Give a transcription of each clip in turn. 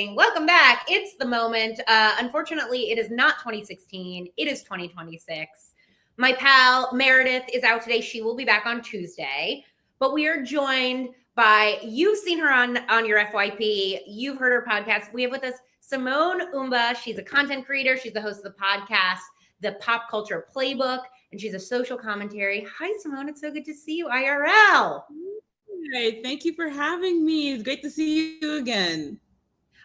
morning. Welcome back. It's the moment. Unfortunately, it is not 2016. It is 2026. My pal Meredith is out today. She will be back on Tuesday. But we are joined by, you've seen her on your FYP. You've heard her podcast. We have with us Simone Umba. She's a content creator. She's the host of the podcast, The Pop Culture Playbook, and she's a social commentary. Hi, Simone. It's so good to see you IRL. Hey, thank you for having me. It's great to see you again.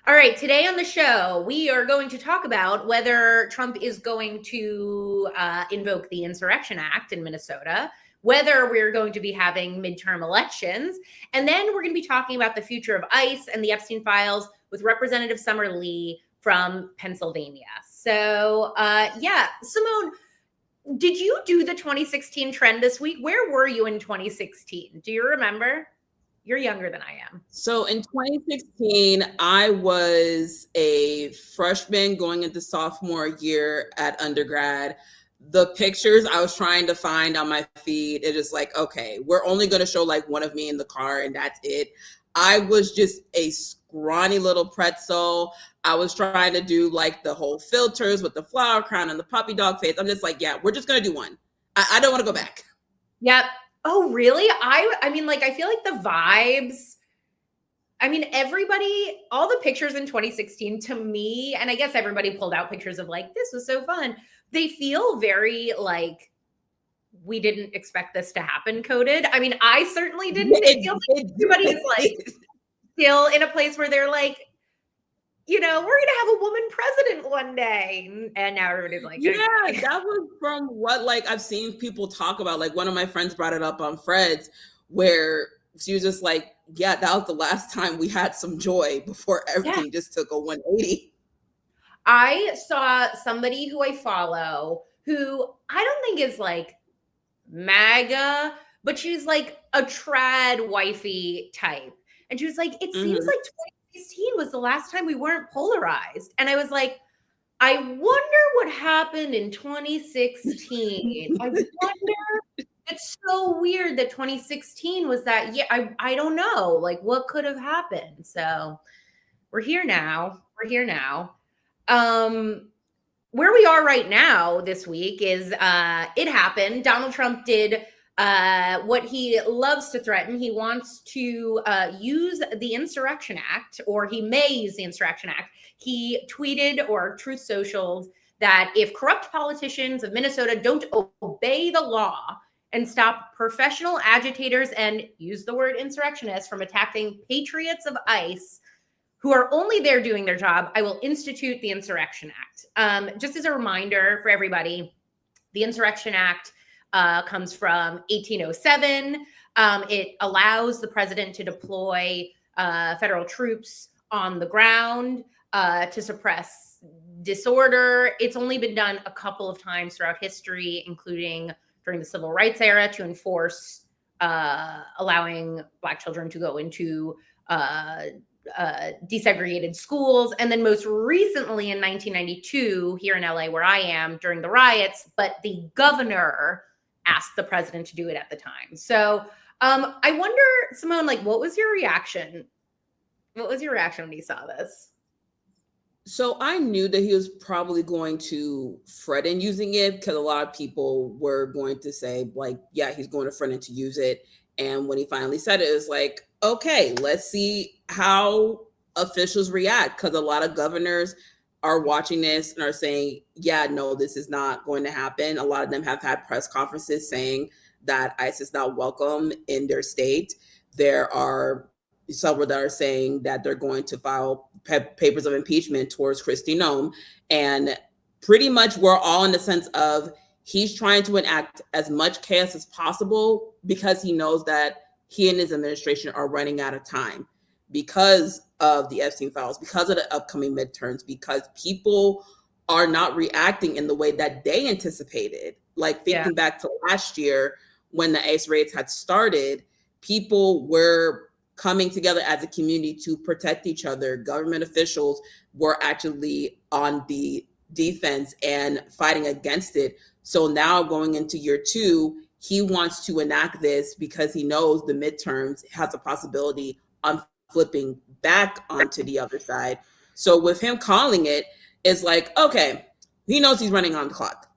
All right, today on the show, we are going to talk about whether Trump is going to invoke the Insurrection Act in Minnesota, whether we're going to be having midterm elections, and then we're going to be talking about the future of ICE and the Epstein files with Representative Summer Lee from Pennsylvania. So, Simone, did you do the 2016 trend this week? Where were you in 2016? Do you remember? You're younger than I am. So in 2016, I was a freshman going into sophomore year at undergrad. The pictures I was trying to find on my feed, it is like, okay, we're only going to show like one of me in the car and that's it. I was just a scrawny little pretzel. I was trying to do like the whole filters with the flower crown and the puppy dog face. I'm just like, yeah, we're just going to do one. I don't want to go back. Yep. Oh, really? I mean, like, I feel like the vibes, I mean, everybody, all the pictures in 2016 to me, and I guess everybody pulled out pictures of like, this was so fun. They feel very like, we didn't expect this to happen coded. I mean, I certainly didn't. It feels like everybody is like still in a place where they're like, you know, we're going to have a woman president one day. And now everybody's like, yeah, okay. That was from what like I've seen people talk about. Like one of my friends brought it up on Fred's where she was just like, yeah, that was the last time we had some joy before everything just took a 180. I saw somebody who I follow who I don't think is like MAGA, but she's like a trad wifey type. And she was like, it seems like 2016 was the last time we weren't polarized. And I was like, I wonder what happened in 2016. I wonder, it's so weird that 2016 was that, I don't know, like what could have happened. So we're here now. Where we are right now this week is it happened. Donald Trump did what he loves to threaten. He wants to use the Insurrection Act, or he may use the Insurrection Act. He tweeted or truth socialed that if corrupt politicians of Minnesota don't obey the law and stop professional agitators and use the word insurrectionists from attacking patriots of ICE who are only there doing their job, I will institute the Insurrection Act. Just as a reminder for everybody, the Insurrection Act comes from 1807. It allows the president to deploy federal troops on the ground to suppress disorder. It's only been done a couple of times throughout history, including during the civil rights era, to enforce allowing Black children to go into desegregated schools. And then most recently in 1992, here in LA, where I am, during the riots, but the governor asked the president to do it at the time. So I wonder, Simone, like, what was your reaction? What was your reaction when you saw this? So I knew that he was probably going to fret in using it because a lot of people were going to say, like, yeah, he's going to fret in to use it. And when he finally said it, it was like, okay, let's see how officials react, because a lot of governors are watching this and are saying, yeah, no, this is not going to happen. A lot of them have had press conferences saying that ICE is not welcome in their state. There are several that are saying that they're going to file papers of impeachment towards Kristi Noem. And pretty much we're all in the sense of he's trying to enact as much chaos as possible because he knows that he and his administration are running out of time because of the Epstein files, because of the upcoming midterms, because people are not reacting in the way that they anticipated. Like thinking back to last year when the ICE raids had started, people were coming together as a community to protect each other. Government officials were actually on the defense and fighting against it. So now going into year two, he wants to enact this because he knows the midterms has a possibility on flipping back onto the other side. So with him calling it, it's like, okay, he knows he's running on the clock.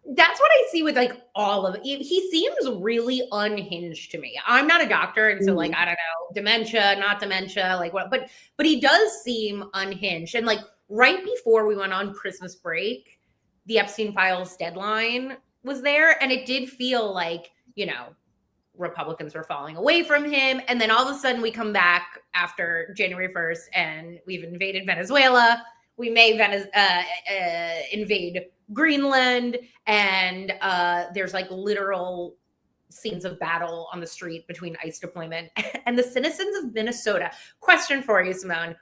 That's what I see with like all of it. He seems really unhinged to me. I'm not a doctor, and so like I don't know, dementia, not dementia, like what, but he does seem unhinged. And like right before we went on Christmas break, the Epstein files deadline was there, and it did feel like, you know, Republicans were falling away from him. And then all of a sudden we come back after January 1st and we've invaded Venezuela. We may invade Greenland, and there's like literal scenes of battle on the street between ICE deployment and the citizens of Minnesota. Question for you, Simone.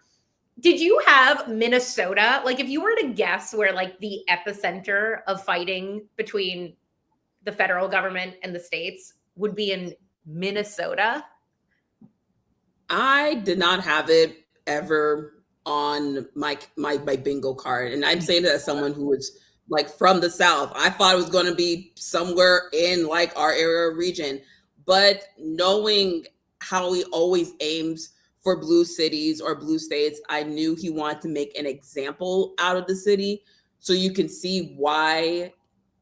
Did you have Minnesota? Like, if you were to guess where like the epicenter of fighting between the federal government and the states would be in Minnesota? I did not have it ever on my bingo card. And I'm saying that as someone who is like from the South. I thought it was going to be somewhere in like our area region, but knowing how he always aims for blue cities or blue states, I knew he wanted to make an example out of the city. So you can see why,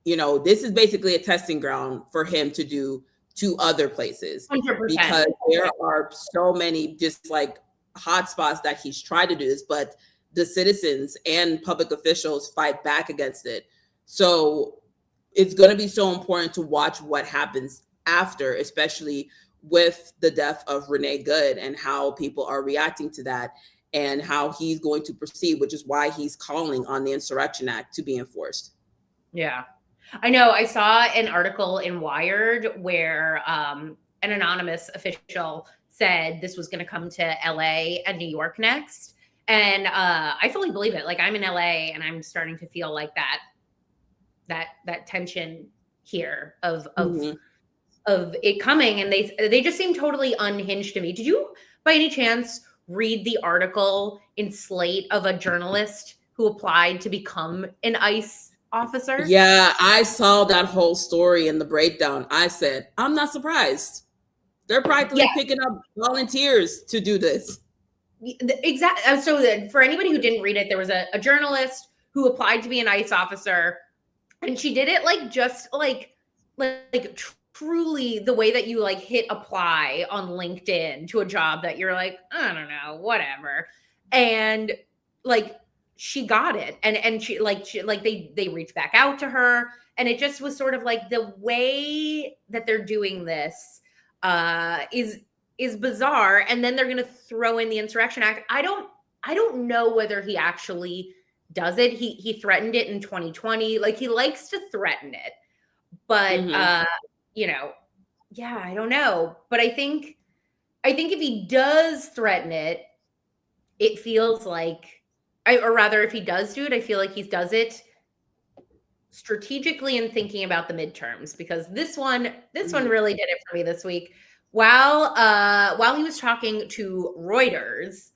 you know, this is basically a testing ground for him to do to other places 100%. Because there are so many just like hotspots that he's tried to do this, but the citizens and public officials fight back against it. So it's going to be so important to watch what happens after, especially with the death of Renee Good and how people are reacting to that and how he's going to proceed, which is why he's calling on the Insurrection Act to be enforced. Yeah. I know. I saw an article in Wired where an anonymous official said this was going to come to LA and New York next. And I fully believe it. Like, I'm in LA and I'm starting to feel like that tension here of it coming. And they just seem totally unhinged to me. Did you by any chance read the article in Slate of a journalist who applied to become an ICE officer? Yeah, I saw that whole story in the breakdown. I said, I'm not surprised. They're practically picking up volunteers to do this. Exactly. So for anybody who didn't read it, there was a journalist who applied to be an ICE officer, and she did it like just like truly the way that you like hit apply on LinkedIn to a job that you're like, I don't know, whatever. And like she got it. And she they reached back out to her. And it just was sort of like the way that they're doing this is bizarre. And then they're going to throw in the Insurrection Act. I don't know whether he actually does it. He threatened it in 2020. Like, he likes to threaten it, but you know, yeah, I don't know. But I think if he does threaten it, it feels like, or rather, if he does do it, I feel like he does it strategically and thinking about the midterms, because this one really did it for me this week. While he was talking to Reuters,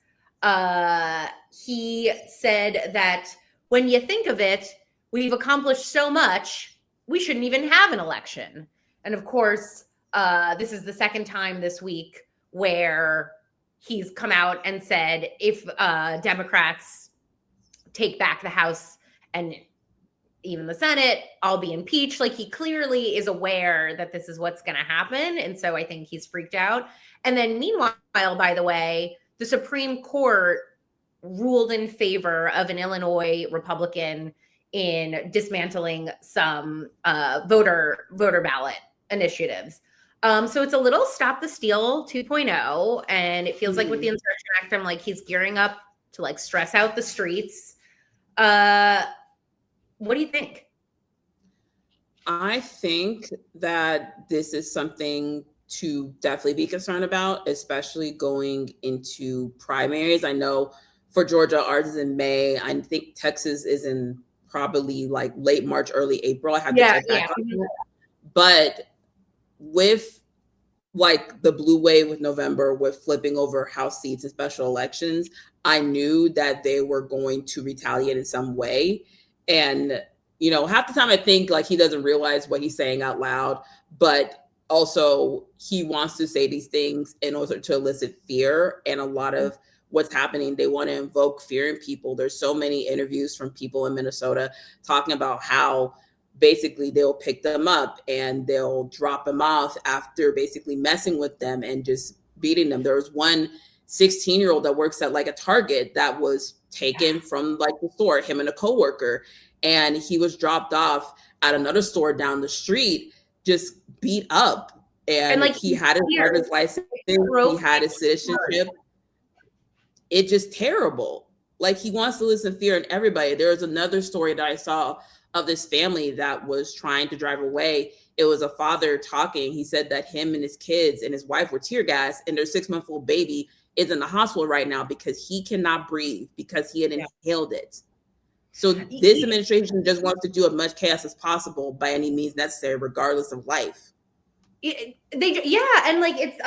he said that when you think of it, we've accomplished so much, we shouldn't even have an election. And of course, this is the second time this week where he's come out and said, if Democrats take back the House and even the Senate, I'll be impeached. Like, he clearly is aware that this is what's going to happen. And so I think he's freaked out. And then meanwhile, by the way, the Supreme Court ruled in favor of an Illinois Republican in dismantling some voter ballot initiatives. So it's a little Stop the Steal 2.0. And it feels like with the Insurrection Act, I'm like, he's gearing up to like stress out the streets. What do you think? I think that this is something to definitely be concerned about, especially going into primaries. I know for Georgia, ours is in May. I think Texas is in probably like late March, early April. I have to check back on that. But with like the blue wave with November, with flipping over House seats and special elections, I knew that they were going to retaliate in some way. And, you know, half the time I think like he doesn't realize what he's saying out loud, but also he wants to say these things in order to elicit fear. And a lot of what's happening. They want to invoke fear in people. There's so many interviews from people in Minnesota talking about how basically they'll pick them up and they'll drop them off after basically messing with them and just beating them. There was one 16-year-old that works at like a Target that was taken from like the store, him and a coworker, and he was dropped off at another store down the street, just beat up. And like he had his driver's license, he had his citizenship. It's just terrible. Like, he wants to listen fear in everybody. There was another story that I saw of this family that was trying to drive away. It was a father talking. He said that him and his kids and his wife were tear gassed, and their 6-month-old baby is in the hospital right now because he cannot breathe because he had inhaled it. So this administration just wants to do as much chaos as possible by any means necessary, regardless of life. And like, it's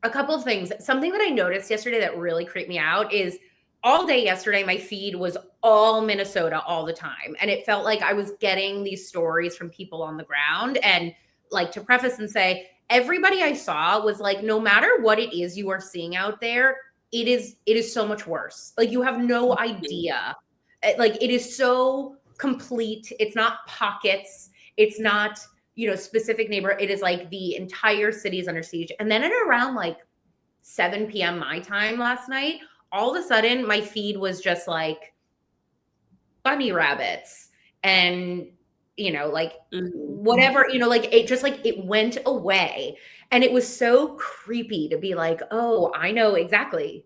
a couple of things. Something that I noticed yesterday that really creeped me out is all day yesterday, my feed was all Minnesota all the time. And it felt like I was getting these stories from people on the ground. And like, to preface and say, everybody I saw was like, no matter what it is you are seeing out there, it is so much worse. Like, you have no idea. Like, it is so complete. It's not pockets. It's not, specific neighbor. It is like the entire city is under siege. And then at around like 7 p.m. my time last night, all of a sudden my feed was just like bunny rabbits and, like whatever, like it just like it went away. And it was so creepy to be like, oh, I know exactly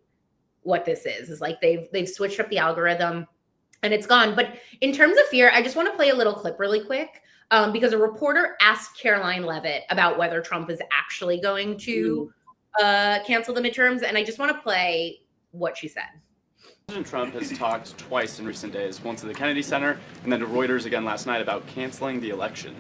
what this is. It's like they've switched up the algorithm and it's gone. But in terms of fear, I just want to play a little clip really quick. Because a reporter asked Caroline Leavitt about whether Trump is actually going to cancel the midterms. And I just want to play what she said. President Trump has talked twice in recent days, once at the Kennedy Center and then to Reuters again last night, about canceling the election.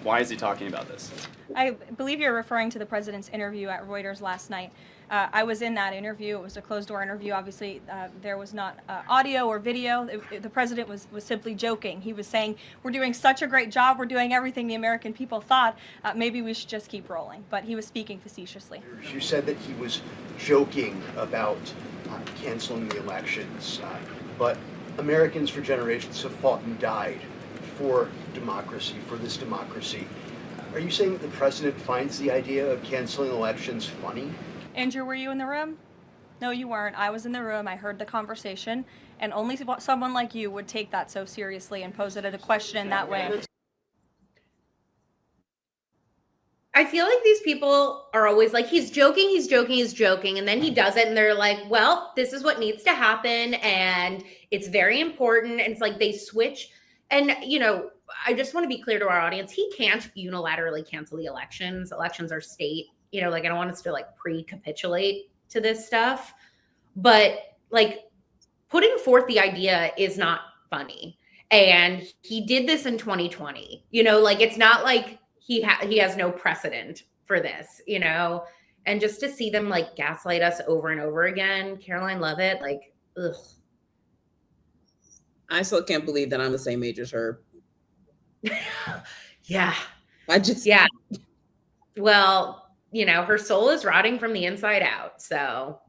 Why is he talking about this? I believe you're referring to the president's interview at Reuters last night. I was in that interview. It was a closed-door interview. Obviously, there was not audio or video. The president was simply joking. He was saying, we're doing such a great job. We're doing everything the American people thought. Maybe we should just keep rolling. But he was speaking facetiously. You said that he was joking about canceling the elections. But Americans for generations have fought and died for democracy, for this democracy. Are you saying that the president finds the idea of canceling elections funny? Andrew, were you in the room? No, you weren't. I was in the room. I heard the conversation, and only someone like you would take that so seriously and pose it as a question in that way. I feel like these people are always like, he's joking, and then he does it, and they're like, well, this is what needs to happen, and it's very important, and it's like they switch. And, I just want to be clear to our audience, he can't unilaterally cancel the elections. Elections are state. Like, I don't want us to like pre-capitulate to this stuff, but like putting forth the idea is not funny. And he did this in 2020, like, it's not like he has no precedent for this, and just to see them like gaslight us over and over again, Caroline Leavitt, like, ugh. I still can't believe that I'm the same age as her. Yeah. Yeah. Well, her soul is rotting from the inside out. So,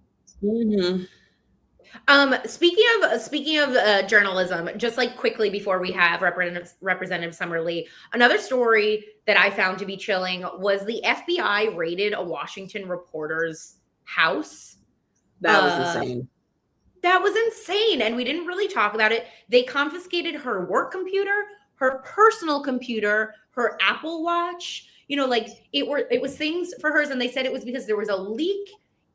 speaking of journalism, just like quickly before we have Representative Summer Lee, another story that I found to be chilling was the FBI raided a Washington reporter's house. That was insane. That was insane. And we didn't really talk about it. They confiscated her work computer, her personal computer, her Apple Watch. Like it was things for hers, and they said it was because there was a leak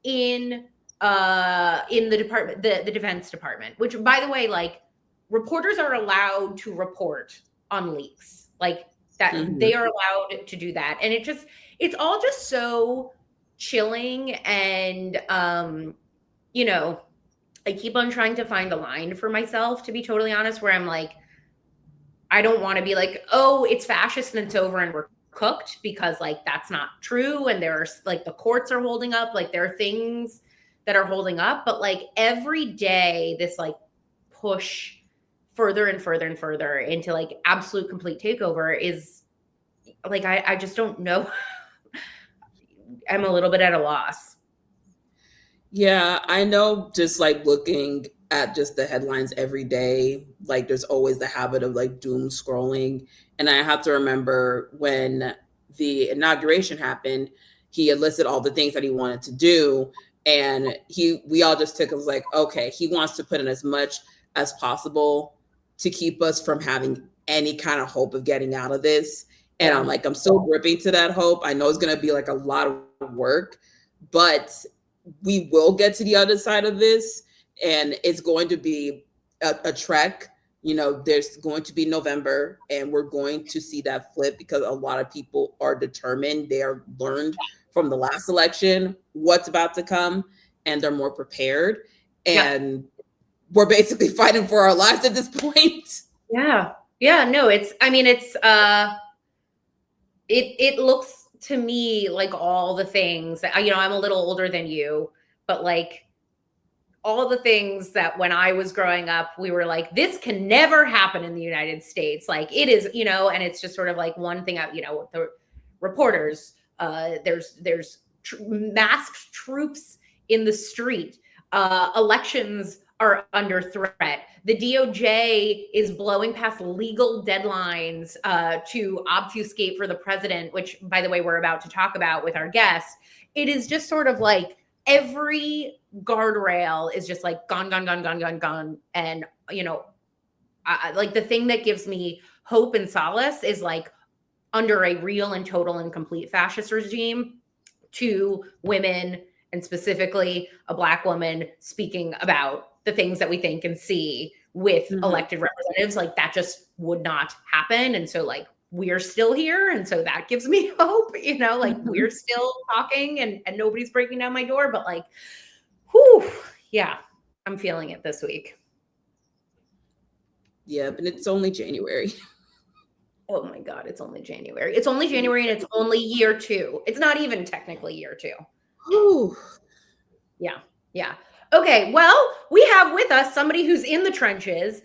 in the department, the Defense Department, which, by the way, like, reporters are allowed to report on leaks, like that. They are allowed to do that, and it's all just so chilling. And I keep on trying to find a line for myself, to be totally honest, where I'm like, I don't want to be like, oh, it's fascist and it's over and we're cooked, because like that's not true. And there's like the courts are holding up, like there are things that are holding up, but like every day this like push further and further and further into like absolute complete takeover is like, I just don't know. I'm a little bit at a loss. Yeah, I know, just like looking at just the headlines every day, like there's always the habit of like doom scrolling. And I have to remember when the inauguration happened, he had listed all the things that he wanted to do. And we all just took it was like, okay, he wants to put in as much as possible to keep us from having any kind of hope of getting out of this. And I'm like, I'm still gripping to that hope. I know it's going to be like a lot of work, but we will get to the other side of this, and it's going to be a trek. You know, there's going to be November, and we're going to see that flip because a lot of people are determined. They are learned from the last election what's about to come, and they're more prepared. And we're basically fighting for our lives at this point. Yeah, no, it looks to me like all the things that, I'm a little older than you, but like all the things that when I was growing up, we were like, this can never happen in the United States. Like it is, and it's just sort of like one thing out, the reporters, there's masked troops in the street, elections are under threat. The DOJ is blowing past legal deadlines to obfuscate for the president, which, by the way, we're about to talk about with our guests. It is just sort of like every guardrail is just like gone. And, like the thing that gives me hope and solace is like under a real and total and complete fascist regime, 2 women, and specifically a Black woman, speaking about the things that we think and see with elected representatives, like that just would not happen. And so like we're still here. And so that gives me hope, like we're still talking and nobody's breaking down my door, but like, whew, yeah, I'm feeling it this week. Yeah, but it's only January. Oh my God, it's only January. It's only January and it's only year 2. It's not even technically year 2. Whew. Yeah. Okay, well, we have with us somebody who's in the trenches,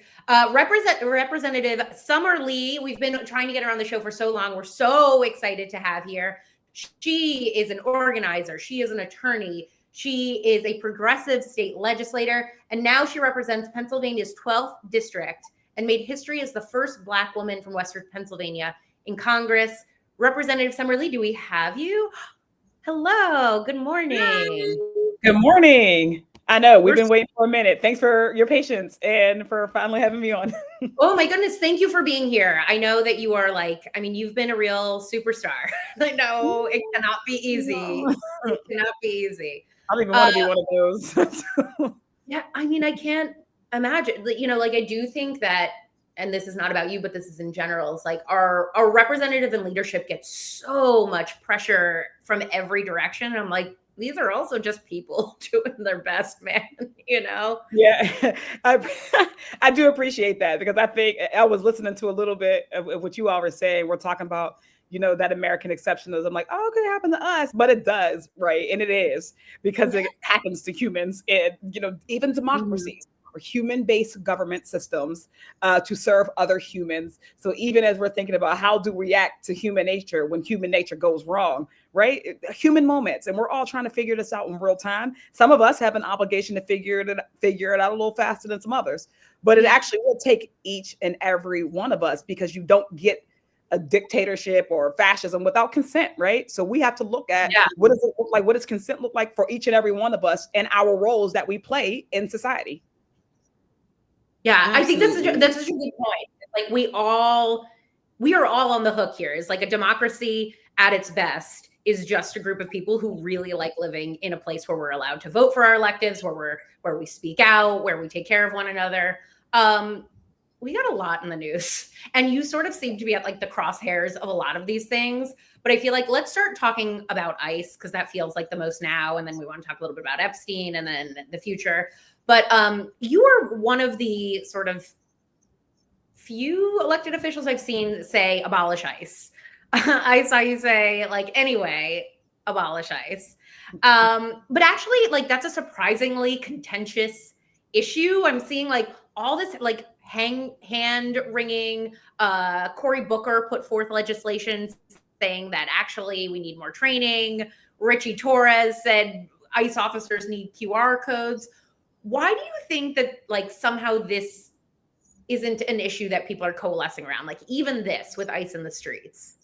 Representative Summer Lee. We've been trying to get her on the show for so long. We're so excited to have here. She is an organizer. She is an attorney. She is a progressive state legislator, and now she represents Pennsylvania's 12th district and made history as the first Black woman from Western Pennsylvania in Congress. Representative Summer Lee, do we have you? Hello, good morning. Hi. Good morning. I know we've been waiting for a minute. Thanks for your patience and for finally having me on. Oh my goodness, thank you for being here. I know that you are you've been a real superstar. I know it cannot be easy. It cannot be easy. I don't even want to be one of those. Yeah, I can't imagine. I do think that, and this is not about you, but this is in general, it's like our representative and leadership gets so much pressure from every direction. And I'm like, these are also just people doing their best, man, Yeah, I do appreciate that, because I think I was listening to a little bit of what you all were saying. We're talking about, that American exceptionalism. I'm like, oh, it could happen to us, but it does, right? And it is, because it happens to humans and, even democracies. Or human-based government systems to serve other humans. So even as we're thinking about how to react to human nature when human nature goes wrong, right? Human moments, and we're all trying to figure this out in real time. Some of us have an obligation to figure it out a little faster than some others, but it actually will take each and every one of us, because you don't get a dictatorship or fascism without consent, right? So we have to look at what does it look like? What does consent look like for each and every one of us and our roles that we play in society? Yeah, absolutely. I think that's such a good point. Like we are all on the hook here. It's like a democracy at its best is just a group of people who really like living in a place where we're allowed to vote for our electives, where we speak out, where we take care of one another. We got a lot in the news, and you sort of seem to be at like the crosshairs of a lot of these things. But I feel like let's start talking about ICE, because that feels like the most now, and then we want to talk a little bit about Epstein and then the future. But you are one of the sort of few elected officials I've seen say abolish ICE. I saw you say anyway, abolish ICE. But actually, that's a surprisingly contentious issue. I'm seeing all this hand wringing. Cory Booker put forth legislation saying that actually we need more training. Richie Torres said ICE officers need QR codes. Why do you think that like somehow this isn't an issue that people are coalescing around? Like even this with ICE in the streets.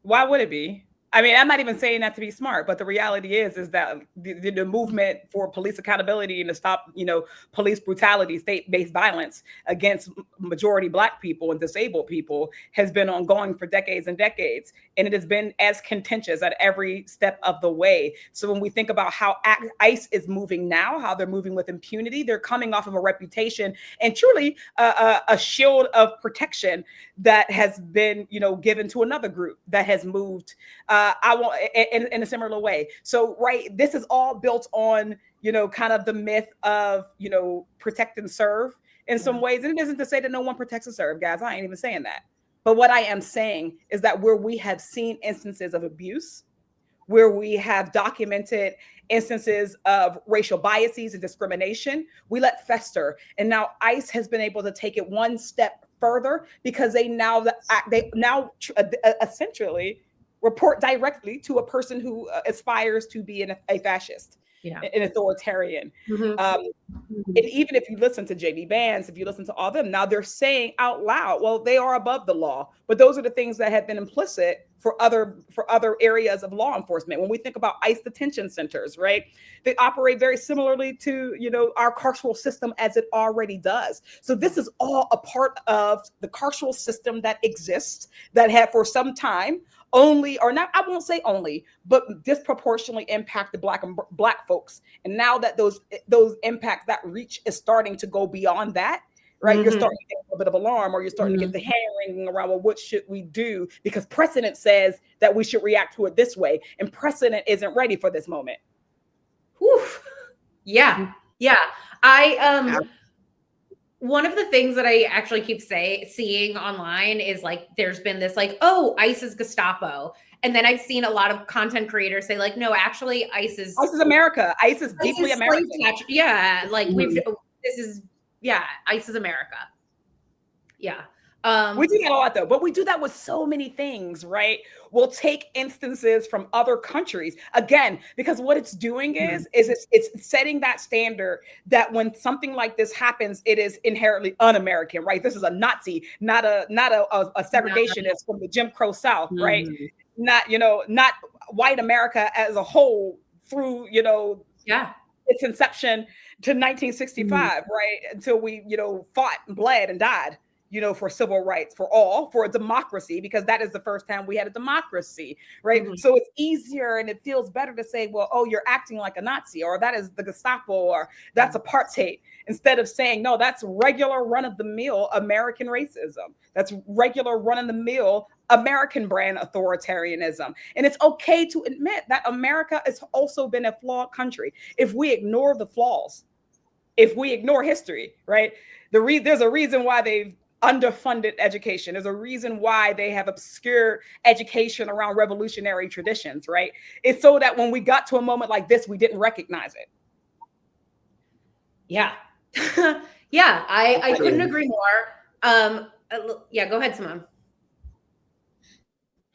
Why would it be? I mean, I'm not even saying that to be smart, but the reality is that the movement for police accountability and to stop, police brutality, state-based violence against majority Black people and disabled people has been ongoing for decades and decades. And it has been as contentious at every step of the way. So when we think about how ICE is moving now, how they're moving with impunity, they're coming off of a reputation and truly a shield of protection that has been, given to another group that has moved I want in a similar way. So, right, this is all built on, kind of the myth of, protect and serve in some ways. And it isn't to say that no one protects and serve, guys. I ain't even saying that. But what I am saying is that where we have seen instances of abuse, where we have documented instances of racial biases and discrimination, we let fester. And now ICE has been able to take it one step further because they now essentially report directly to a person who aspires to be a fascist, an authoritarian. And even if you listen to J.D. Vance, if you listen to all them, now they're saying out loud, well, they are above the law. But those are the things that have been implicit for other areas of law enforcement. When we think about ICE detention centers, right, they operate very similarly to, our carceral system as it already does. So this is all a part of the carceral system that exists, that have for some time only, or not, I won't say only, but disproportionately impacted Black folks. And now that those impacts, that reach is starting to go beyond that, right? You're starting to get a little bit of alarm, or you're starting to get the hand wringing around, well, what should we do? Because precedent says that we should react to it this way, and precedent isn't ready for this moment. Whew. Yeah. One of the things that I actually keep seeing online is like, there's been this like, oh, ICE is Gestapo. And then I've seen a lot of content creators say like, no, actually ICE is America. ICE is deeply American. Yeah. Like ICE is America. Yeah. We do that a lot though, but we do that with so many things, right? We'll take instances from other countries again, because what it's doing is it's setting that standard that when something like this happens, it is inherently un-American, right? This is a Nazi, not a segregationist from the Jim Crow South, right? Not white America as a whole through, its inception to 1965, right? Until we, fought and bled and died, for civil rights for all, for a democracy, because that is the first time we had a democracy, right? So it's easier and it feels better to say, well, oh, you're acting like a Nazi, or that is the Gestapo, or that's apartheid, instead of saying, no, that's regular run-of-the-mill American racism. That's regular run-of-the-mill American brand authoritarianism. And it's okay to admit that America has also been a flawed country. If we ignore the flaws, if we ignore history, right? There's a reason why they've underfunded education. There's a reason why they have obscured education around revolutionary traditions, right? It's so that when we got to a moment like this, we didn't recognize it. Yeah. I couldn't agree more. Go ahead, Simone.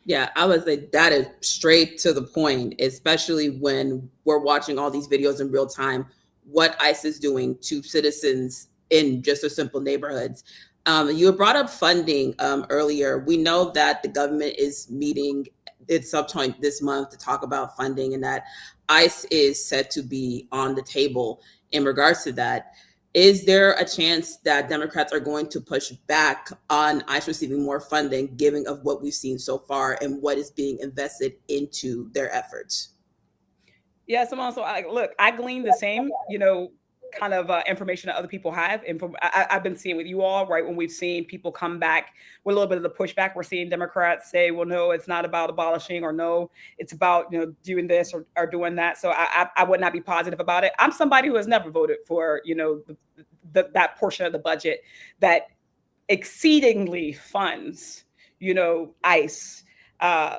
Yeah, I would say that is straight to the point, especially when we're watching all these videos in real time, what ICE is doing to citizens in just a simple neighborhoods. You brought up funding earlier. We know that the government is meeting its subjoint this month to talk about funding, and that ICE is set to be on the table in regards to that. Is there a chance that Democrats are going to push back on ICE receiving more funding, given of what we've seen so far and what is being invested into their efforts? Yeah, Simone, so I glean the same, kind of information that other people have. And I've been seeing with you all, right, when we've seen people come back with a little bit of the pushback, we're seeing Democrats say, well, no, it's not about abolishing, or no, it's about, doing this or doing that. So I would not be positive about it. I'm somebody who has never voted for, that portion of the budget that exceedingly funds, ICE,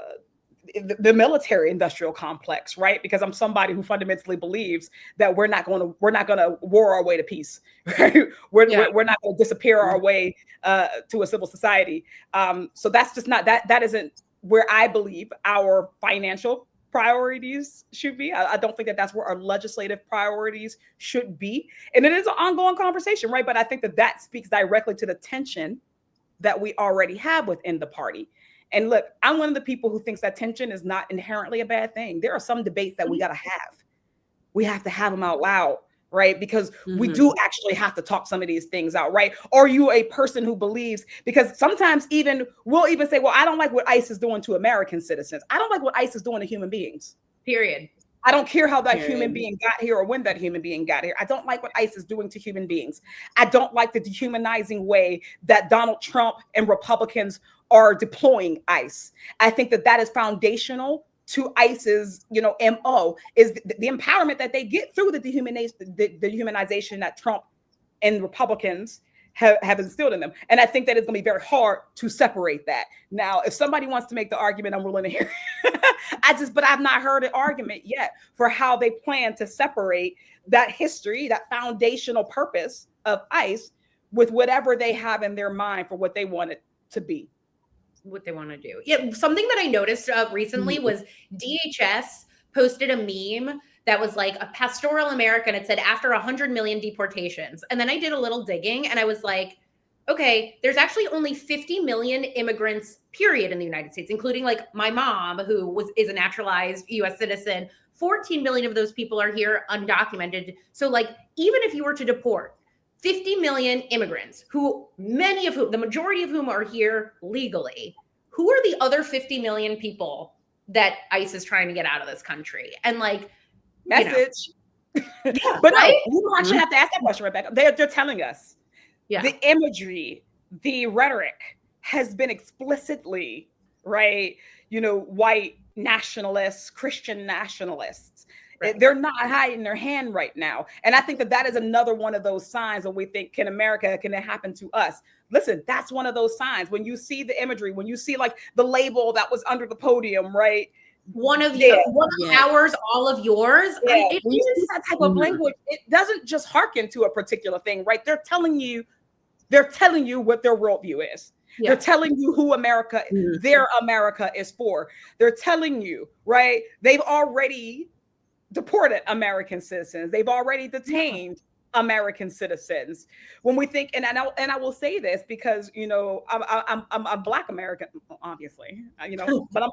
the military industrial complex, right? Because I'm somebody who fundamentally believes that we're not going to war our way to peace. Right? We're not going to disappear our way to a civil society. So that's just not that isn't where I believe our financial priorities should be. I don't think that that's where our legislative priorities should be. And it is an ongoing conversation, right? But I think that that speaks directly to the tension that we already have within the party. And look, I'm one of the people who thinks that tension is not inherently a bad thing. There are some debates that we got to have. We have to have them out loud, right? Because we do actually have to talk some of these things out, right? Are you a person who believes, because sometimes we'll even say, well, I don't like what ICE is doing to American citizens. I don't like what ICE is doing to human beings. Period. I don't care how that human being got here or when that human being got here. I don't like what ICE is doing to human beings. I don't like the dehumanizing way that Donald Trump and Republicans are deploying ICE. I think that that is foundational to ICE's, MO, is the empowerment that they get through the dehumanization that Trump and Republicans have instilled in them. And I think that it's going to be very hard to separate that. Now, if somebody wants to make the argument, I'm willing to hear but I've not heard an argument yet for how they plan to separate that history, that foundational purpose of ICE with whatever they have in their mind for what they want it to be. What they want to do. Yeah, something that I noticed recently was DHS posted a meme that was like a pastoral America, and it said after 100 million deportations. And then I did a little digging and I was like, okay, there's actually only 50 million immigrants, period, in the United States, including like my mom, who is a naturalized US citizen. 14 million of those people are here undocumented. So like, even if you were to deport 50 million immigrants, the majority of whom are here legally, who are the other 50 million people that ICE is trying to get out of this country? And like, message. But right? No, you don't actually have to ask that question, Rebecca. They're telling us. Yeah. The imagery, the rhetoric has been explicitly, right, white nationalists, Christian nationalists. Right. They're not hiding their hand right now. And I think that is another one of those signs when we think, can it happen to us? Listen, that's one of those signs. When you see the imagery, when you see like the label that was under the podium, right? One of ours, all of yours. Yeah. When you see that type of language, it doesn't just hearken to a particular thing, right? They're telling you what their worldview is. Yeah. They're telling you who their America is for. They're telling you, right? They've already deported American citizens. They've already detained American citizens. When we think, and I will say this because I'm Black American, obviously, but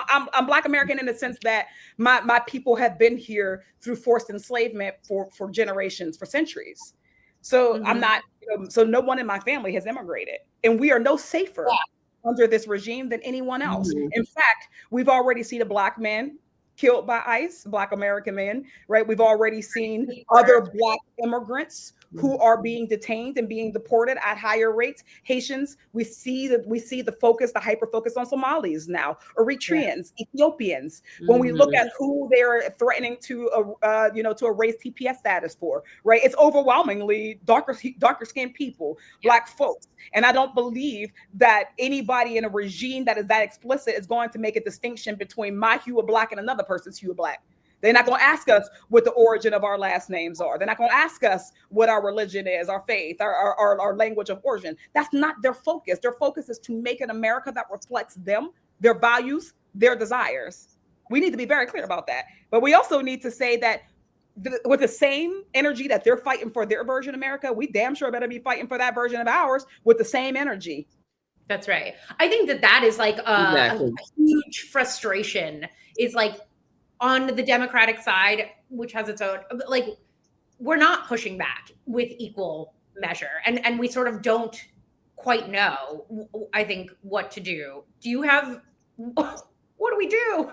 I'm Black American in the sense that my people have been here through forced enslavement for generations, for centuries. So I'm not, so no one in my family has immigrated, and we are no safer under this regime than anyone else. In fact, we've already seen a Black man killed by ICE, Black American men, right? We've already seen other Black immigrants who are being detained and being deported at higher rates. Haitians, we see the hyper focus on Somalis now, Eritreans, Ethiopians. When we look at who they're threatening to erase TPS status for, right? It's overwhelmingly darker skinned people, Black folks. And I don't believe that anybody in a regime that is that explicit is going to make a distinction between my hue of Black and another person's hue of Black. They're not going to ask us what the origin of our last names are. They're not going to ask us what our religion is, our faith, our language of origin. That's not their focus. Their focus is to make an America that reflects them, their values, their desires. We need to be very clear about that. But we also need to say that with the same energy that they're fighting for their version of America, we damn sure better be fighting for that version of ours with the same energy. That's right. I think that is like a huge frustration, is like, on the Democratic side, which has its own, like, we're not pushing back with equal measure. And we sort of don't quite know, I think, what to do. Do you have, what do we do?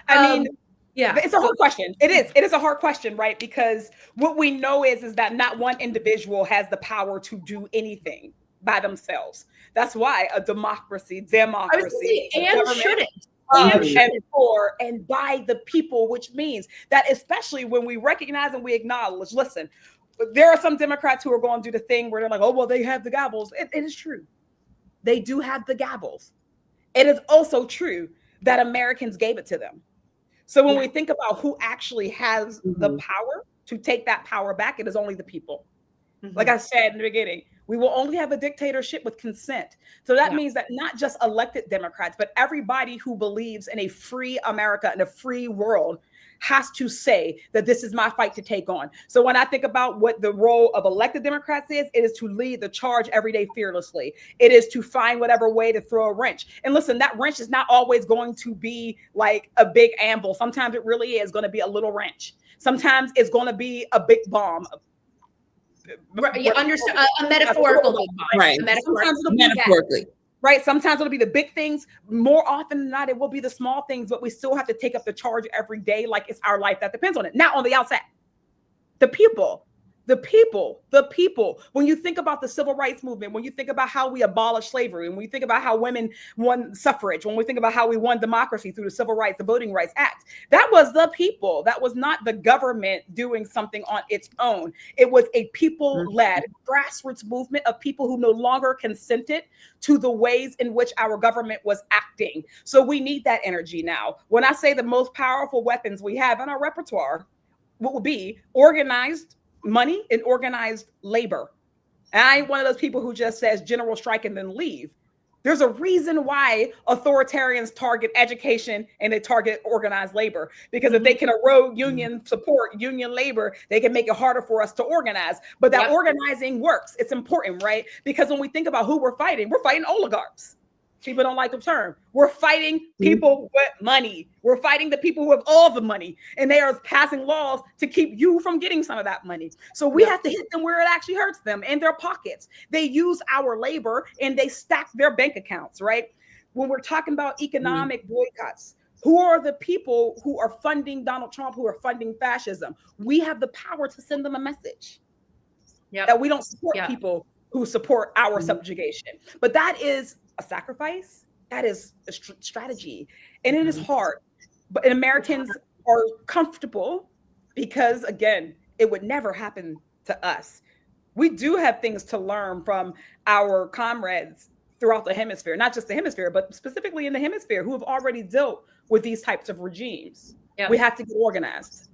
I mean, yeah, it's a hard question. It is a hard question, right? Because what we know is that not one individual has the power to do anything by themselves. That's why a democracy, shouldn't. And by the people, which means that especially when we recognize and we acknowledge, listen, there are some Democrats who are going to do the thing where they're like, oh, well, they have the gavels. It is true. They do have the gavels. It is also true that Americans gave it to them. So when we think about who actually has the power to take that power back, it is only the people. Like I said in the beginning, We will only have a dictatorship with consent. So that means that not just elected Democrats, but everybody who believes in a free America and a free world has to say that this is my fight to take on. So when I think about what the role of elected Democrats is, it is to lead the charge every day fearlessly. It is to find whatever way to throw a wrench. And listen, that wrench is not always going to be like a big anvil. Sometimes it really is going to be a little wrench. Sometimes it's going to be a big bomb. Right, you understand a metaphorical big bomb. Right. Metaphorically. Right. Sometimes it'll be the big things. More often than not, it will be the small things, but we still have to take up the charge every day like it's our life that depends on it. Now, on the outside, the people. When you think about the civil rights movement, when you think about how we abolished slavery, when we think about how women won suffrage, when we think about how we won democracy through the Civil Rights, the Voting Rights Act, that was the people. That was not the government doing something on its own. It was a people-led grassroots movement of people who no longer consented to the ways in which our government was acting. So we need that energy now. When I say the most powerful weapons we have in our repertoire, what would be organized money and organized labor. And I ain't one of those people who just says general strike and then leave. There's a reason why authoritarians target education and they target organized labor, because if they can erode union support, union labor, they can make it harder for us to organize. But that organizing works. It's important, right? Because when we think about who we're fighting oligarchs. People don't like the term. We're fighting people with money. We're fighting the people who have all the money, and they are passing laws to keep you from getting some of that money. So we have to hit them where it actually hurts them, in their pockets. They use our labor and they stack their bank accounts, right? When we're talking about economic boycotts, who are the people who are funding Donald Trump, who are funding fascism? We have the power to send them a message that we don't support people who support our subjugation. But that is a sacrifice. That is a strategy, and it is hard. But Americans are comfortable because, again, it would never happen to us. We do have things to learn from our comrades throughout the hemisphere, not just the hemisphere, but specifically in the hemisphere, who have already dealt with these types of regimes. We have to get organized.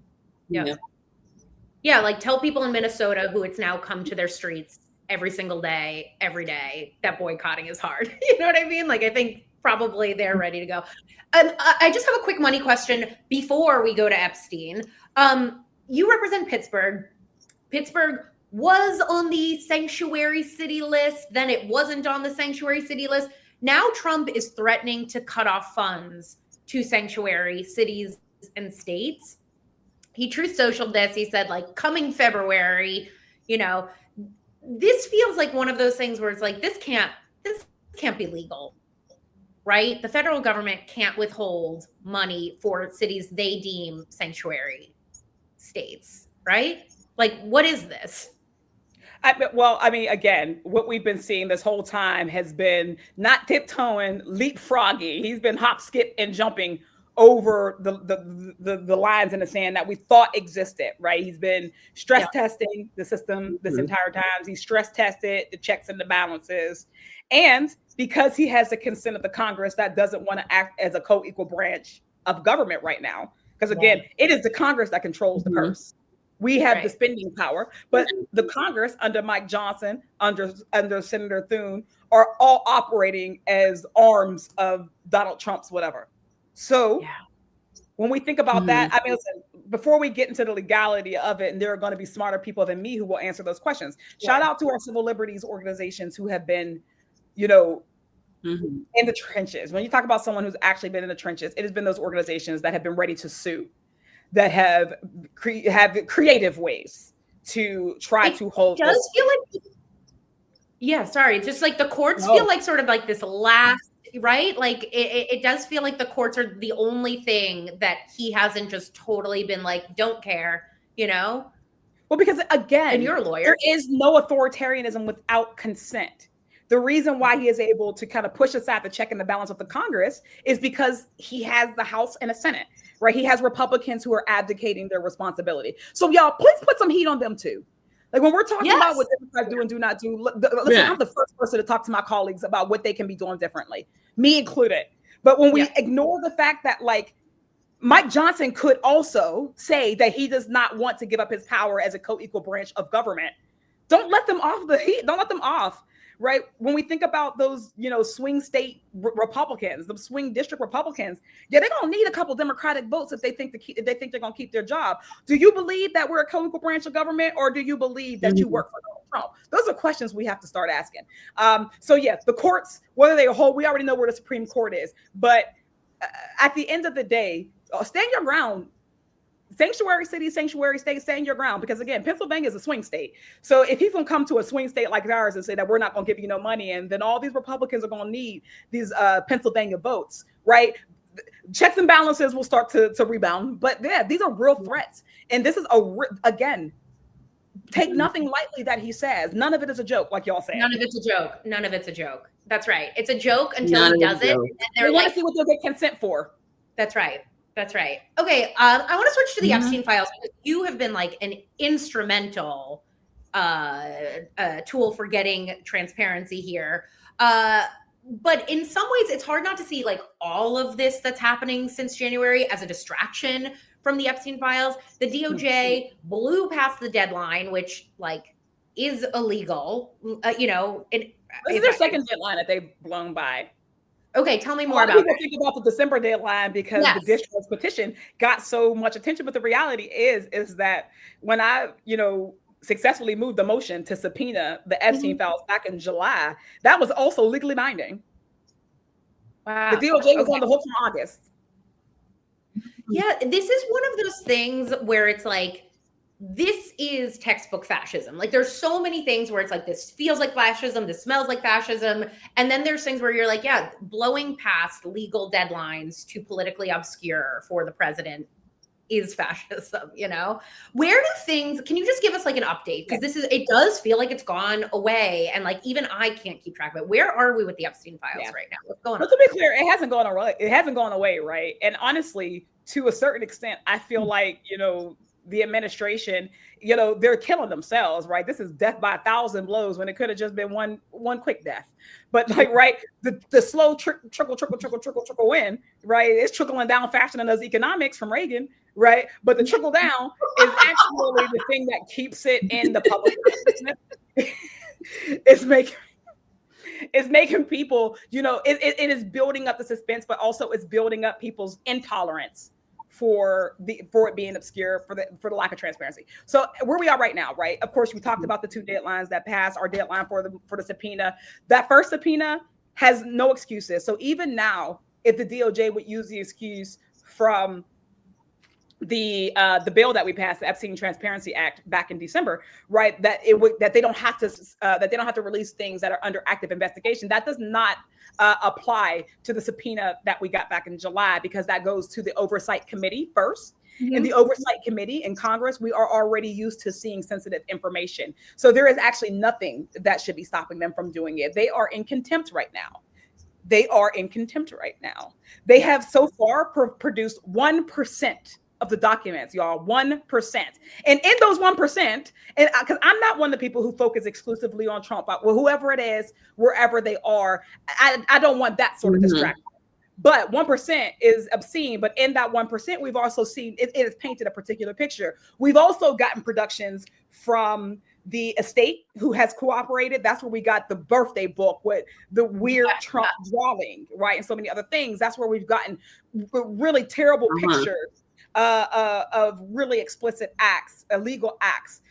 Like tell people in Minnesota who it's now come to their streets every single day, every day, that boycotting is hard. You know what I mean? Like, I think probably they're ready to go. I just have a quick money question before we go to Epstein. You represent Pittsburgh. Pittsburgh was on the sanctuary city list. Then it wasn't on the sanctuary city list. Now Trump is threatening to cut off funds to sanctuary cities and states. He Truth Socialed this. He said, like, coming February, you know, this feels like one of those things where it's like, this can't be legal, right? The federal government can't withhold money for cities they deem sanctuary states, right? Like, what is this? I mean, again, what we've been seeing this whole time has been not tiptoeing, leapfrogging. He's been hop, skip, and jumping over the lines in the sand that we thought existed, right? He's been stress testing the system this entire time. He's stress tested the checks and the balances. And because he has the consent of the Congress that doesn't want to act as a co-equal branch of government right now, because again, it is the Congress that controls the purse. We have the spending power, but the Congress under Mike Johnson, under Senator Thune, are all operating as arms of Donald Trump's whatever. So when we think about that, I mean, listen, before we get into the legality of it, and there are going to be smarter people than me who will answer those questions. Shout out to our civil liberties organizations who have been, you know, in the trenches. When you talk about someone who's actually been in the trenches, it has been those organizations that have been ready to sue, that have creative ways to try to hold. It does feel like, just like the courts feel like sort of like this last, right? Like it does feel like the courts are the only thing that he hasn't just totally been like, don't care, you know? Well, because again, and you're a lawyer, there is no authoritarianism without consent. The reason why he is able to kind of push aside the check and the balance of the Congress is because he has the House and a Senate, right? He has Republicans who are abdicating their responsibility. So y'all, please put some heat on them too. Like when we're talking about what Democrats do and do not do, listen, I'm the first person to talk to my colleagues about what they can be doing differently, me included. But when we ignore the fact that like Mike Johnson could also say that he does not want to give up his power as a co-equal branch of government, Don't let them off the heat. Don't let them off. Right. When we think about those, swing state Republicans, the swing district Republicans, they're going to need a couple Democratic votes if they think they're going to keep their job. Do you believe that we're a co-equal branch of government, or do you believe that you work for Donald Trump? Those are questions we have to start asking. So yes, the courts, whether they hold, we already know where the Supreme Court is, but at the end of the day, stand your ground. Sanctuary city, sanctuary state, stand your ground. Because again, Pennsylvania is a swing state. So if he's going to come to a swing state like ours and say that we're not going to give you no money, and then all these Republicans are going to need these Pennsylvania votes, right? Checks and balances will start to rebound. But yeah, these are real threats. And this is again, take nothing lightly that he says. None of it is a joke, like y'all say. None of it's a joke. None of it's a joke. That's right. It's a joke until he does it. And they want to see what they'll get consent for. That's right. That's right. Okay, I want to switch to the Epstein files, because you have been like an instrumental tool for getting transparency here. But in some ways, it's hard not to see like all of this that's happening since January as a distraction from the Epstein files. The DOJ blew past the deadline, which like is illegal. This is their second deadline that they've blown by. Okay, tell me more about people think about the December deadline because the district's petition got so much attention. But the reality is that when I, successfully moved the motion to subpoena the Epstein files back in July, that was also legally binding. Wow. The DOJ was on the hook from August. Yeah, this is one of those things where it's like, this is textbook fascism. Like there's so many things where it's like, this feels like fascism, this smells like fascism. And then there's things where you're like, yeah, blowing past legal deadlines to politically obscure for the president is fascism, Where do things, can you just give us like an update? Because it does feel like it's gone away. And like, even I can't keep track of it. Where are we with the Epstein files right now? What's going on? But to be clear, it hasn't gone away. It hasn't gone away, right? And honestly, to a certain extent, I feel like, the administration, they're killing themselves, right? This is death by 1,000 blows when it could have just been one quick death. But like, right, the slow trickle in, right? It's trickling down faster than those economics from Reagan, right? But the trickle down is actually the thing that keeps it in the public. It's making people, it is building up the suspense, but also it's building up people's intolerance for it being obscure, for the lack of transparency. So where we are right now, right? Of course, we talked about the two deadlines that passed. Our deadline for the subpoena. That first subpoena has no excuses. So even now, if the DOJ would use the excuse from the bill that we passed, the Epstein Transparency Act back in December, right? That they don't have to release things that are under active investigation. That does not apply to the subpoena that we got back in July, because that goes to the Oversight Committee first. In the Oversight Committee in Congress, we are already used to seeing sensitive information. So there is actually nothing that should be stopping them from doing it. They are in contempt right now. They have so far produced 1% of the documents, y'all, 1%. And in those 1%, and because I'm not one of the people who focus exclusively on Trump, but whoever it is, wherever they are, I don't want that sort of distraction. But 1% is obscene. But in that 1%, we've also seen it has painted a particular picture. We've also gotten productions from the estate who has cooperated. That's where we got the birthday book with the weird Trump drawing, right? And so many other things. That's where we've gotten really terrible pictures of really explicit acts, illegal acts.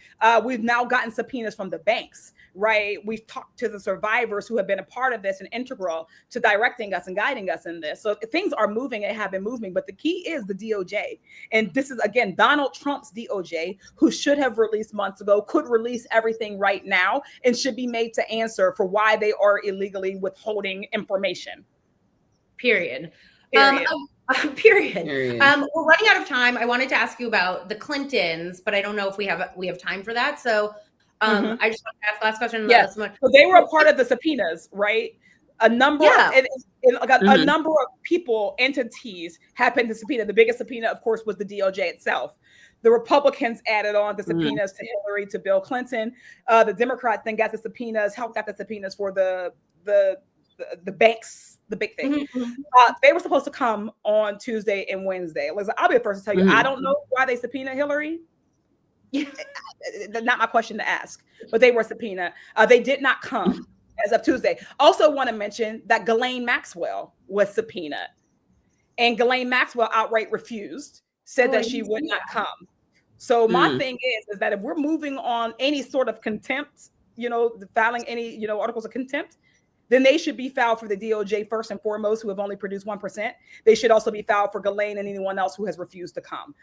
We've now gotten subpoenas from the banks, right? We've talked to the survivors who have been a part of this and integral to directing us and guiding us in this. So things are moving and have been moving, but the key is the DOJ. And this is, again, Donald Trump's DOJ, who should have released months ago, could release everything right now, and should be made to answer for why they are illegally withholding information. Period. Period. We're running out of time. I wanted to ask you about the Clintons, but I don't know if we have time for that. So I just want to ask the last question. Yes. So they were a part of the subpoenas, right? A number a number of people, entities have been to subpoena. The biggest subpoena, of course, was the DOJ itself. The Republicans added on the subpoenas to Hillary, to Bill Clinton. The Democrats then got the subpoenas, helped got the subpoenas for the banks, the big thing. They were supposed to come on Tuesday and Wednesday. Listen, I'll be the first to tell you, I don't know why they subpoenaed Hillary. Not my question to ask, but they were subpoenaed. They did not come as of Tuesday. Also want to mention that Ghislaine Maxwell was subpoenaed, and Ghislaine Maxwell outright refused, said that she would not come. So my thing is that if we're moving on any sort of contempt, filing any, articles of contempt, then they should be filed for the DOJ first and foremost, who have only produced 1%. They should also be filed for Ghislaine and anyone else who has refused to come.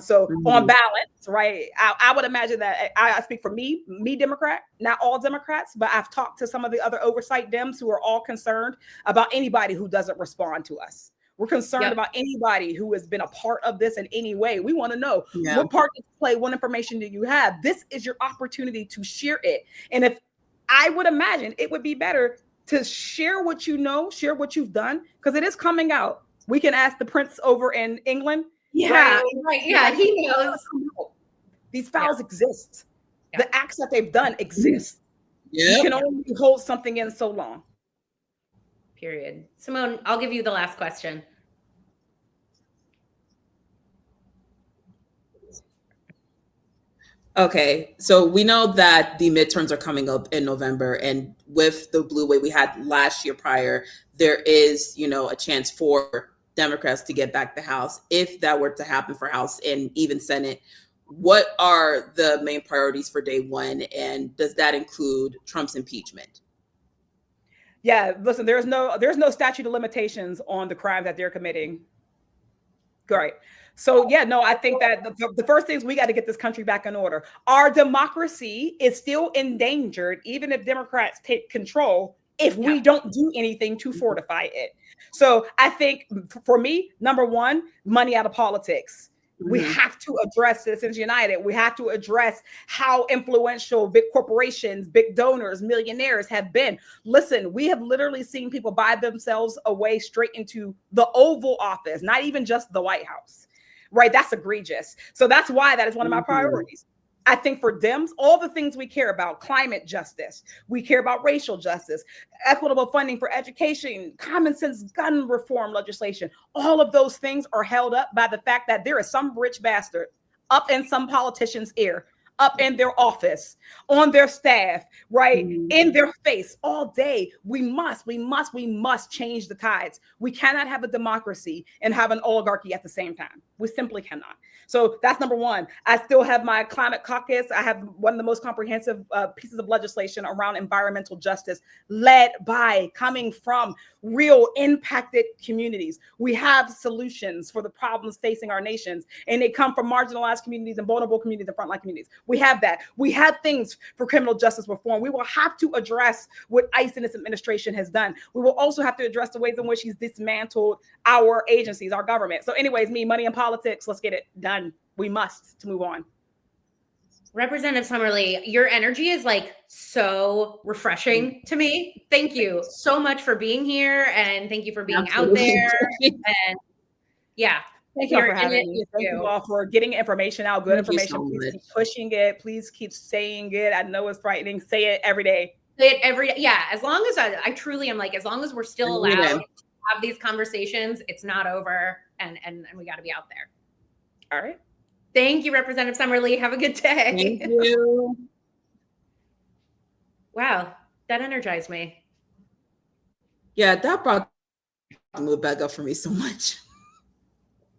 So on balance, right, I would imagine that I speak for me Democrat, not all Democrats, but I've talked to some of the other oversight Dems who are all concerned about anybody who doesn't respond to us. We're concerned about anybody who has been a part of this in any way. We want to know what part did you play, what information do you have? This is your opportunity to share it. And if I would imagine it would be better to share what you know, share what you've done, because it is coming out. We can ask the prince over in England. Right. Yeah, he knows. These files exist. The acts that they've done exist. You can only hold something in so long. Period. Simone, I'll give you the last question. Okay, so we know that the midterms are coming up in November, and with the blue wave we had last year prior, there is, a chance for Democrats to get back the House. If that were to happen for House and even Senate, what are the main priorities for day one, and does that include Trump's impeachment? Yeah, listen, there's no statute of limitations on the crime that they're committing. Great. So I think that the first thing is we got to get this country back in order. Our democracy is still endangered, even if Democrats take control, if we don't do anything to fortify it. So I think for me, number one, money out of politics. We have to address Citizens United. We have to address how influential big corporations, big donors, millionaires have been. Listen, we have literally seen people buy themselves away straight into the Oval Office, not even just the White House, right? That's egregious. So that's why that is one of my priorities. I think for Dems, all the things we care about, climate justice, we care about racial justice, equitable funding for education, common sense gun reform legislation, all of those things are held up by the fact that there is some rich bastard up in some politician's ear, up in their office, on their staff, right, in their face all day. We must change the tides. We cannot have a democracy and have an oligarchy at the same time. We simply cannot. So that's number one. I still have my climate caucus. I have one of the most comprehensive pieces of legislation around environmental justice, coming from real impacted communities. We have solutions for the problems facing our nations, and they come from marginalized communities and vulnerable communities and frontline communities. We have that. We have things for criminal justice reform. We will have to address what ICE and its administration has done. We will also have to address the ways in which he's dismantled our agencies, our government. So anyways, money and politics, let's get it done. We must to move on. Representative Summer Lee, your energy is so refreshing to me. Thank you so much for being here, and thank you for being out there. And thank you for having me. Thank you all for getting information out, good information. Please keep pushing it. Please keep saying it. I know it's frightening. Say it every day. Say it every day. Yeah, as long as I truly am as long as we're still allowed to have these conversations, it's not over, and we got to be out there. All right. Thank you, Representative Summer Lee. Have a good day. Thank you. Wow, that energized me. Yeah, that brought the mood back up for me so much.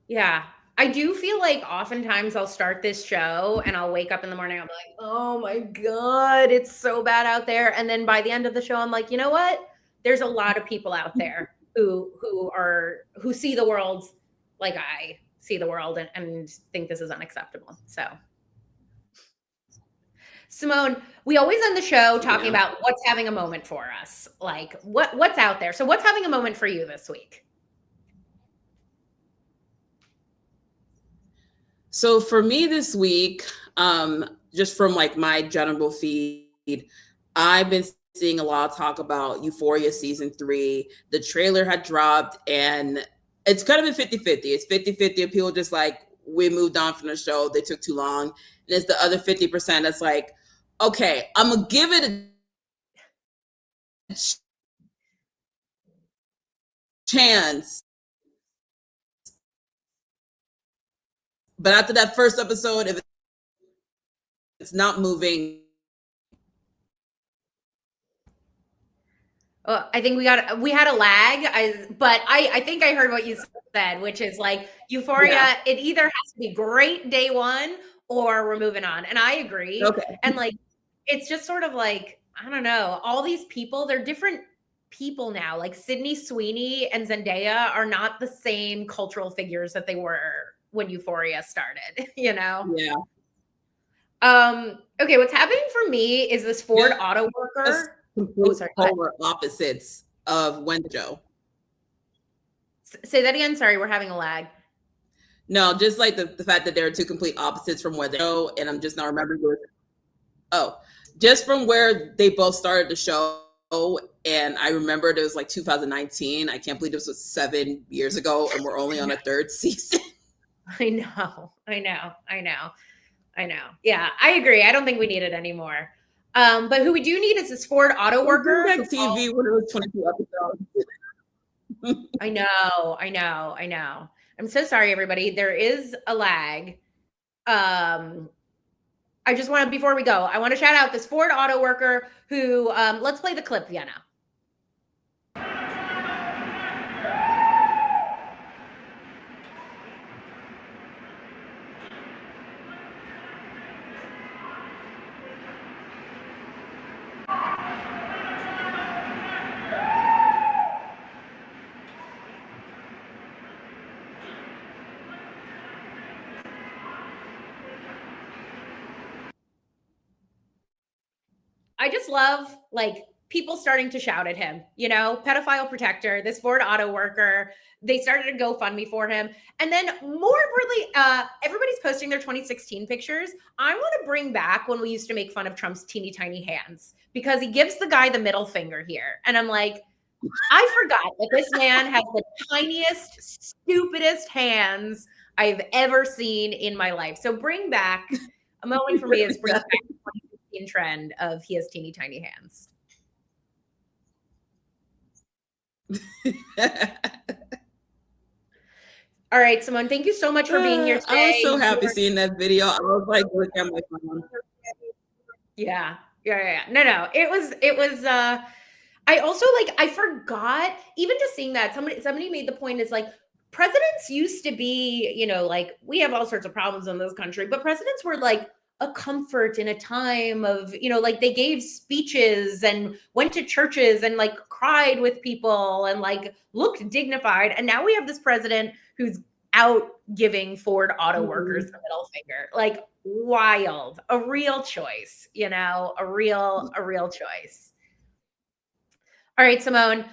Yeah, I do feel like oftentimes I'll start this show and I'll wake up in the morning, I'll be like, oh my God, it's so bad out there. And then by the end of the show, I'm like, you know what? There's a lot of people out there who see the world like I see the world and think this is unacceptable. So, Simone, we always end the show talking about what's having a moment for us, like what's out there. So what's having a moment for you this week? So for me this week, just from my general feed, I've been seeing a lot of talk about Euphoria season 3. The trailer had dropped, and it's kind of been 50-50. It's 50-50 of people just we moved on from the show. They took too long. And it's the other 50% that's okay, I'm going to give it a chance. But after that first episode, if It's not moving. I think we had a lag. But I think I heard what you said, which is like Euphoria. Yeah. It either has to be great day one or we're moving on. And I agree. Okay. And like, it's just sort of like, I don't know, all these people, they're different people now. Like Sydney Sweeney and Zendaya are not the same cultural figures that they were when Euphoria started, you know? Yeah. Okay, what's happening for me is this Ford auto worker. Complete polar opposites of Wenjo. Say that again. Sorry, we're having a lag. No, just like the fact that there are two complete opposites from where they go, and I'm just not remembering. Just from where they both started the show, and I remembered it was like 2019. I can't believe this was 7 years ago, and we're only on a third season. I know. Yeah, I agree. I don't think we need it anymore. But who we do need is this Ford auto worker. TV when it was 22 episodes. I know. I'm so sorry, everybody. There is a lag. I just want to, before we go, I want to shout out this Ford auto worker who, let's play the clip, Vienna. I just love like people starting to shout at him, you know, pedophile protector, this Ford auto worker. They started a GoFundMe for him. And then more importantly, everybody's posting their 2016 pictures. I want to bring back when we used to make fun of Trump's teeny tiny hands because he gives the guy the middle finger here. And I'm like, I forgot that this man has the tiniest, stupidest hands I've ever seen in my life. So bring back a moment for me is bring back the 2016 trend of he has teeny tiny hands. All right, Simone, thank you so much for being here today. I was so happy seeing that video. I was like, look at my phone. Yeah. No. It was I also like I forgot even just seeing that somebody made the point is like presidents used to be, you know, like we have all sorts of problems in this country, but presidents were like a comfort in a time of, you know, like they gave speeches and went to churches and like cried with people and like looked dignified. And now we have this president who's out giving Ford auto workers the middle finger. Like wild, a real choice, you know, a real choice. All right, Simone,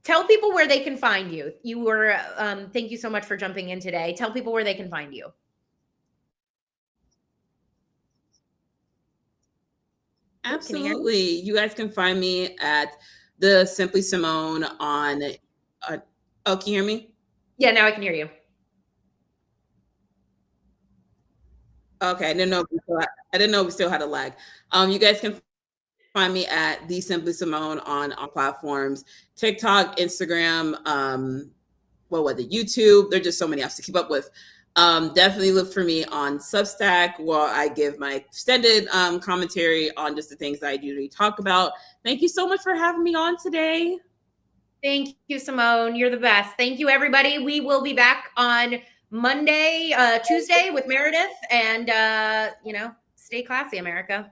tell people where they can find you. You were, thank you so much for jumping in today. Tell people where they can find you. Absolutely. You guys can find me at the Simply Simone on, oh, can you hear me? Yeah, now I can hear you. Okay, I didn't know we still had a lag. You guys can find me at the Simply Simone on platforms, TikTok, Instagram, YouTube. There's just so many apps to keep up with. Definitely look for me on Substack where I give my extended commentary on just the things that I usually talk about. Thank you so much for having me on today. Thank you, Simone. You're the best. Thank you, everybody. We will be back on Tuesday with Meredith and, stay classy, America.